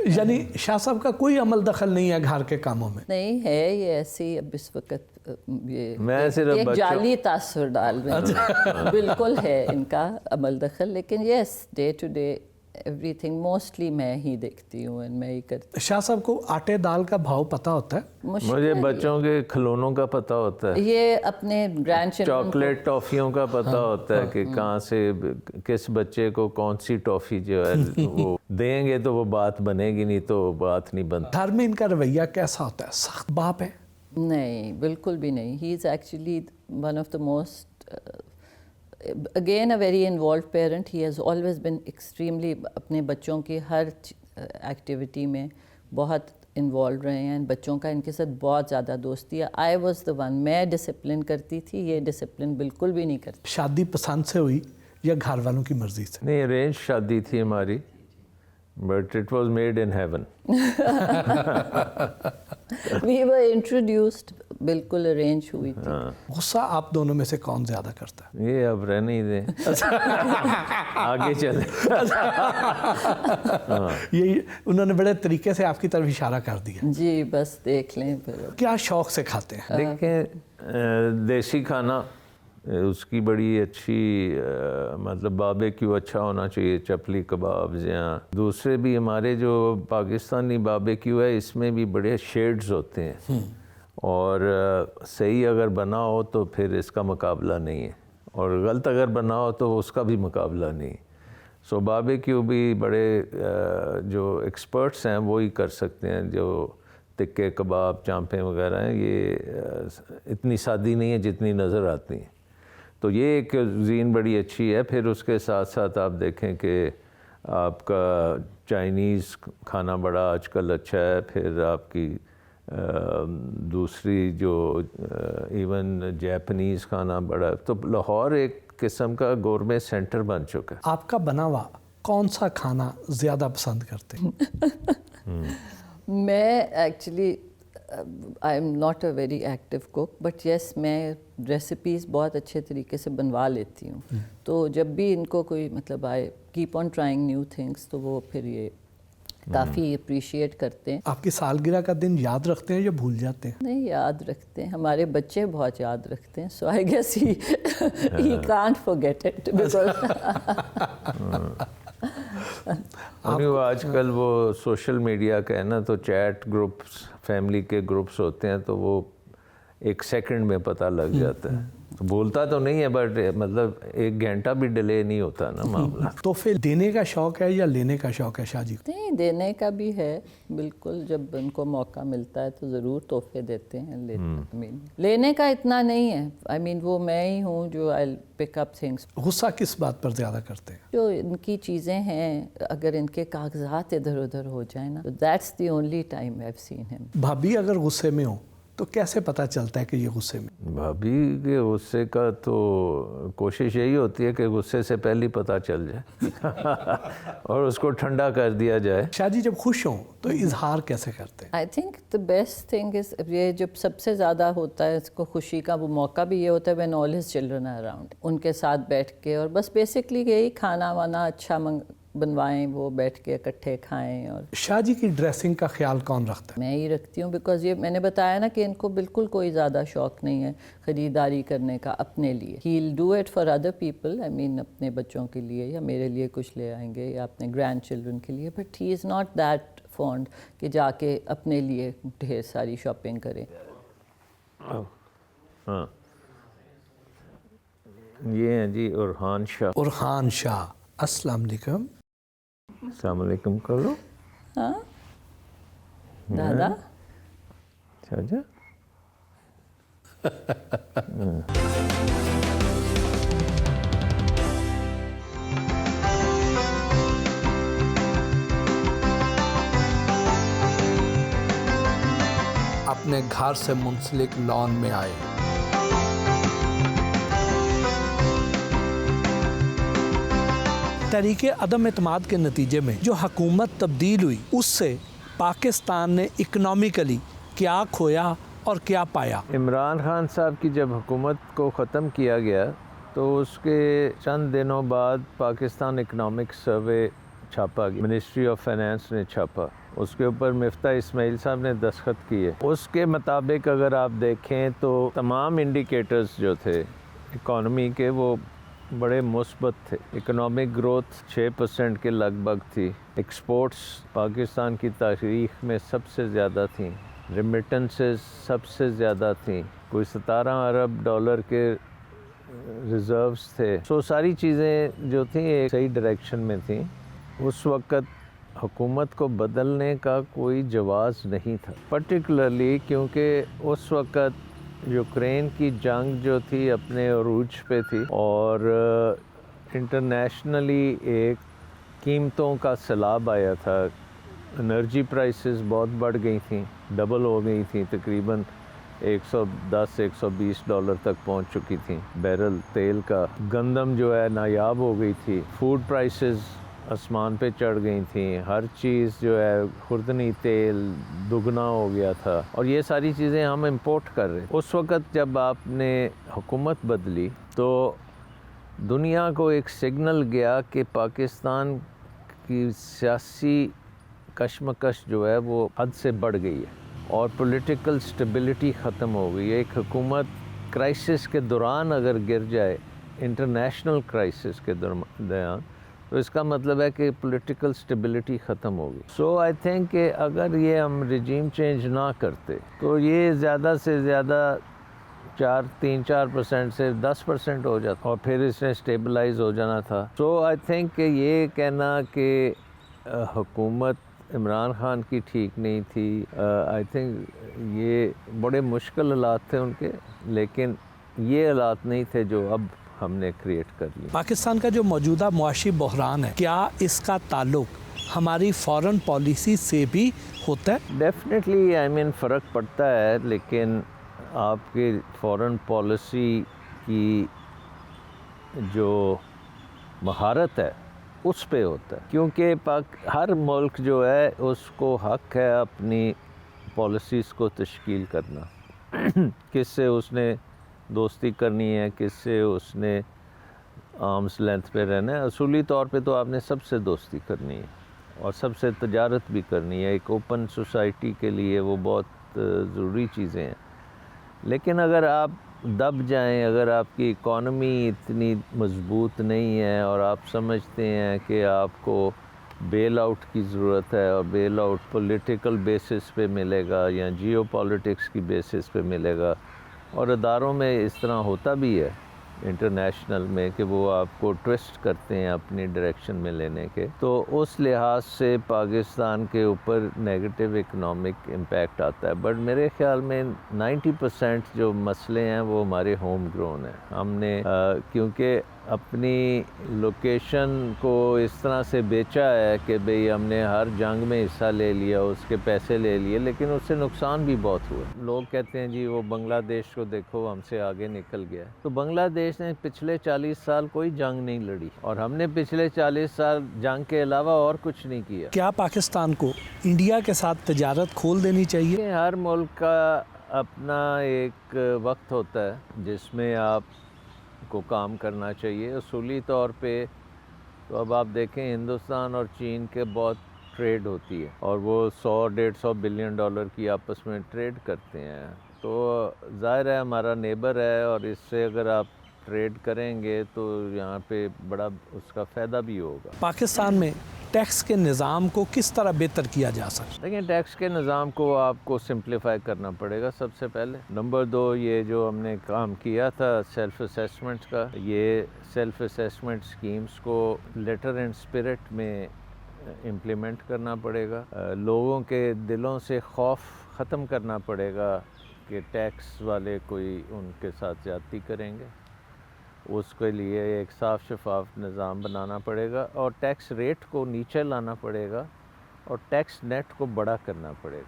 یعنی شاہ صاحب کا کوئی عمل دخل نہیں ہے گھر کے کاموں میں؟ نہیں ہے، یہ ایسے ہی اب اس وقت یہ میں صرف ایک جعلی تاثر ڈال رہے ہیں. بالکل ہے ان کا عمل دخل، لیکن yes day to day everything mostly میں ہی دیکھتی ہوں، میں ہی کرتی. شاہ صاحب کو آٹے دال کا بھاؤ پتہ ہوتا ہے؟ مجھے بچوں کے کھلونوں کا پتہ ہوتا ہے، یہ اپنے گرینڈ چلڈرن چاکلیٹ ٹافیوں کا پتہ ہوتا ہے کہ کہاں سے کس بچے کو کون سی ٹافی جو ہے وہ دیں گے تو وہ بات بنے گی، نہیں تو بات نہیں بنتی. گھر میں ان کا رویہ کیسا ہوتا ہے؟ سخت باپ ہے؟ نہیں، بالکل بھی نہیں. He is actually one of the most again a very involved parent. He has always been extremely اپنے بچوں کی ہر ایکٹیویٹی میں بہت انوالو رہے ہیں. بچوں کا ان کے ساتھ بہت زیادہ دوستی ہے. آئی واز دا ون، میں ڈسپلن کرتی تھی، یہ ڈسپلن بالکل بھی نہیں کرتی. شادی پسند سے ہوئی یا گھر والوں کی مرضی سے؟ نہیں، ارینج شادی تھی ہماری، but it was made in heaven. We were introduced, بالکل ارینج ہوئی تھی. غصہ آپ دونوں میں سے کون زیادہ کرتا ہے؟ یہ اب رہنے ہی دیں، آگے چلیں. یہی انہوں نے بڑے طریقے سے آپ کی طرف اشارہ کر دیا. جی بس دیکھ لیں پھر. کیا شوق سے کھاتے ہیں؟ دیکھیں دیسی کھانا اس کی بڑی اچھی مطلب باربیکیو اچھا ہونا چاہیے، چپلی کبابز، یا دوسرے بھی ہمارے جو پاکستانی باربیکیو ہے اس میں بھی بڑے شیڈز ہوتے ہیں، اور صحیح اگر بنا ہو تو پھر اس کا مقابلہ نہیں ہے، اور غلط اگر بنا ہو تو اس کا بھی مقابلہ نہیں. سو باربیکیو بھی بڑے جو ایکسپرٹس ہیں وہی کر سکتے ہیں. جو تکے کباب، چانپیں وغیرہ ہیں، یہ اتنی سادی نہیں ہے جتنی نظر آتی ہیں. تو یہ ایک زین بڑی اچھی ہے. پھر اس کے ساتھ ساتھ آپ دیکھیں کہ آپ کا چائنیز کھانا بڑا آج کل اچھا ہے. پھر آپ کی دوسری جو ایون جیپنیز کھانا بڑا. تو لاہور ایک قسم کا گورمے سینٹر بن چکا ہے. آپ کا بنا ہوا کون سا کھانا زیادہ پسند کرتے ہیں؟ میں actually I am not a very active cook, but yes میں ریسیپیز بہت اچھے طریقے سے بنوا لیتی ہوں. تو جب بھی ان کو کوئی مطلب I keep on trying new things, تو وہ پھر یہ کافی اپریشیٹ کرتے ہیں. آپ کی سالگرہ کا دن یاد رکھتے ہیں یا بھول جاتے ہیں؟ نہیں، یاد رکھتے ہیں. ہمارے بچے بہت یاد رکھتے ہیں. So I guess he can't forget it. آج کل وہ سوشل میڈیا کا ہے نا، تو چیٹ گروپس، فیملی کے گروپس ہوتے ہیں، تو وہ ایک سیکنڈ میں پتہ لگ جاتا ہے. بولتا تو نہیں ہے، بٹ مطلب ایک گھنٹہ بھی ڈیلے نہیں ہوتا نا معاملہ. تحفے دینے کا شوق ہے یا لینے کا شوق ہے شاہ جی کو؟ نہیں، دینے کا بھی ہے بالکل. جب ان کو موقع ملتا ہے تو ضرور تحفے دیتے ہیں. لینے کا اتنا نہیں ہے. آئی مین وہ میں ہی ہوں جو آئی پک اپ تھنگس. غصہ کس بات پر زیادہ کرتے ہیں؟ جو ان کی چیزیں ہیں، اگر ان کے کاغذات ادھر ادھر ہو جائیں نا، that's the only time I have seen ہم. بھابھی اگر غصے میں ہو تو کیسے پتہ چلتا ہے کہ یہ غصے میں؟ بھابھی کے غصے کا تو کوشش یہی ہوتی ہے کہ غصے سے پہلے پتہ چل جائے اور اس کو ٹھنڈا کر دیا جائے. شاہ جی جب خوش ہوں تو اظہار کیسے کرتے ہیں؟ I think the best thing is, یہ جب سب سے زیادہ ہوتا ہے اس کو خوشی کا وہ موقع بھی یہ ہوتا ہے when all his children are around. ان کے ساتھ بیٹھ کے، اور بس بیسکلی یہی کھانا وانا اچھا بنوائیں، وہ بیٹھ کے اکٹھے کھائیں. اور شاہ جی کی ڈریسنگ کا خیال کون رکھتا ہے؟ میں ہی رکھتی ہوں، بیکاز یہ میں نے بتایا نا کہ ان کو بالکل کوئی زیادہ شوق نہیں ہے خریداری کرنے کا اپنے لیے. He will do it for other people, I mean اپنے بچوں کے لیے یا میرے لیے کچھ لے آئیں گے یا اپنے گرینڈ چلڈرن کے لیے. But he is not that fond کہ جا کے اپنے لیے ڈھیر ساری شاپنگ کریں. ہاں، یہ ہیں جی ارحان شاہ. ارحان شاہ، السلام علیکم. السلام علیکم کر لو. ہاں دادا. اچھا. اپنے گھر سے منسلک لان میں آئے. تحریک عدم اعتماد کے نتیجے میں جو حکومت تبدیل ہوئی، اس سے پاکستان نے اکنامیکلی کیا کھویا اور کیا پایا؟ عمران خان صاحب کی جب حکومت کو ختم کیا گیا تو اس کے چند دنوں بعد پاکستان اکنامک سروے چھاپا گیا، منسٹری آف فائنانس نے چھاپا، اس کے اوپر مفتاح اسماعیل صاحب نے دستخط کیے. اس کے مطابق اگر آپ دیکھیں تو تمام انڈیکیٹرز جو تھے اکانومی کے وہ بڑے مثبت تھے. اکنامک گروتھ 6% کے لگ بھگ تھی. ایکسپورٹس پاکستان کی تاریخ میں سب سے زیادہ تھیں. ریمیٹنسز سب سے زیادہ تھیں. کوئی 17 ارب ڈالر کے ریزروز تھے. ساری چیزیں جو تھیں ایک صحیح ڈائریکشن میں تھیں. اس وقت حکومت کو بدلنے کا کوئی جواز نہیں تھا، پرٹیکولرلی کیونکہ اس وقت یوکرین کی جنگ جو تھی اپنے عروج پہ تھی اور انٹرنیشنلی ایک قیمتوں کا سیلاب آیا تھا. انرجی پرائسز بہت بڑھ گئی تھیں، ڈبل ہو گئی تھیں، تقریباً $110-120 تک پہنچ چکی تھیں بیرل تیل کا. گندم جو ہے نایاب ہو گئی تھی. فوڈ پرائسز آسمان پہ چڑھ گئی تھیں. ہر چیز جو ہے خوردنی تیل دگنا ہو گیا تھا اور یہ ساری چیزیں ہم امپورٹ کر رہے. اس وقت جب آپ نے حکومت بدلی تو دنیا کو ایک سگنل گیا کہ پاکستان کی سیاسی کشمکش جو ہے وہ حد سے بڑھ گئی ہے اور پولیٹیکل سٹیبلٹی ختم ہو گئی ہے. ایک حکومت کرائسس کے دوران اگر گر جائے، انٹرنیشنل کرائسس کے دوران، تو اس کا مطلب ہے کہ پولیٹیکل سٹیبلٹی ختم ہوگی. سو آئی تھنک کہ اگر یہ ہم رجیم چینج نہ کرتے تو یہ زیادہ سے زیادہ 3-4% سے 10% ہو جاتا اور پھر اس نے سٹیبلائز ہو جانا تھا. سو آئی تھنک کہ یہ کہنا کہ حکومت عمران خان کی ٹھیک نہیں تھی، آئی تھنک یہ بڑے مشکل حالات تھے ان کے، لیکن یہ حالات نہیں تھے جو اب ہم نے کریٹ کر لی. پاکستان کا جو موجودہ معاشی بحران ہے، کیا اس کا تعلق ہماری فارن پالیسی سے بھی ہوتا ہے؟ ڈیفینیٹلی آئی مین فرق پڑتا ہے، لیکن آپ کی فارن پالیسی کی جو مہارت ہے اس پہ ہوتا ہے، کیونکہ ہر ملک جو ہے اس کو حق ہے اپنی پالیسیز کو تشکیل کرنا. کس سے اس نے دوستی کرنی ہے، کس سے اس نے آرمز لینتھ پہ رہنا ہے. اصولی طور پہ تو آپ نے سب سے دوستی کرنی ہے اور سب سے تجارت بھی کرنی ہے. ایک اوپن سوسائٹی کے لیے وہ بہت ضروری چیزیں ہیں. لیکن اگر آپ دب جائیں، اگر آپ کی اکانومی اتنی مضبوط نہیں ہے اور آپ سمجھتے ہیں کہ آپ کو بیل آؤٹ کی ضرورت ہے اور بیل آؤٹ پولیٹیکل بیسس پہ ملے گا یا جیو پالیٹکس کی بیسس پہ ملے گا، اور اداروں میں اس طرح ہوتا بھی ہے انٹرنیشنل میں کہ وہ آپ کو ٹویسٹ کرتے ہیں اپنی ڈائریکشن میں لینے کے، تو اس لحاظ سے پاکستان کے اوپر نیگیٹو اکنامک امپیکٹ آتا ہے. بٹ میرے خیال میں 90% جو مسئلے ہیں وہ ہمارے ہوم گرون ہیں. ہم نے کیونکہ اپنی لوکیشن کو اس طرح سے بیچا ہے کہ بھئی ہم نے ہر جنگ میں حصہ لے لیا، اس کے پیسے لے لیے، لیکن اس سے نقصان بھی بہت ہوا. لوگ کہتے ہیں جی وہ بنگلہ دیش کو دیکھو ہم سے آگے نکل گیا. تو بنگلہ دیش نے پچھلے 40 سال کوئی جنگ نہیں لڑی اور ہم نے پچھلے 40 سال جنگ کے علاوہ اور کچھ نہیں کیا. کیا پاکستان کو انڈیا کے ساتھ تجارت کھول دینی چاہیے؟ ہر ملک کا اپنا ایک وقت ہوتا ہے جس میں آپ کو کام کرنا چاہیے. اصولی طور پہ تو اب آپ دیکھیں ہندوستان اور چین کے بہت ٹریڈ ہوتی ہے اور وہ $100-150 بلین کی آپس میں ٹریڈ کرتے ہیں. تو ظاہر ہے ہمارا نیبر ہے اور اس سے اگر آپ ٹریڈ کریں گے تو یہاں پہ بڑا اس کا فائدہ بھی ہوگا. پاکستان میں ٹیکس کے نظام کو کس طرح بہتر کیا جا سکتا؟ دیکھیں ٹیکس کے نظام کو آپ کو سمپلیفائی کرنا پڑے گا سب سے پہلے. نمبر 2، یہ جو ہم نے کام کیا تھا سیلف اسیسمنٹ کا، یہ سیلف اسیسمنٹ سکیمز کو لیٹر اینڈ اسپرٹ میں امپلیمنٹ کرنا پڑے گا. لوگوں کے دلوں سے خوف ختم کرنا پڑے گا کہ ٹیکس والے کوئی ان کے ساتھ زیادتی کریں گے. اس کے لیے ایک صاف شفاف نظام بنانا پڑے گا اور ٹیکس ریٹ کو نیچے لانا پڑے گا اور ٹیکس نیٹ کو بڑا کرنا پڑے گا.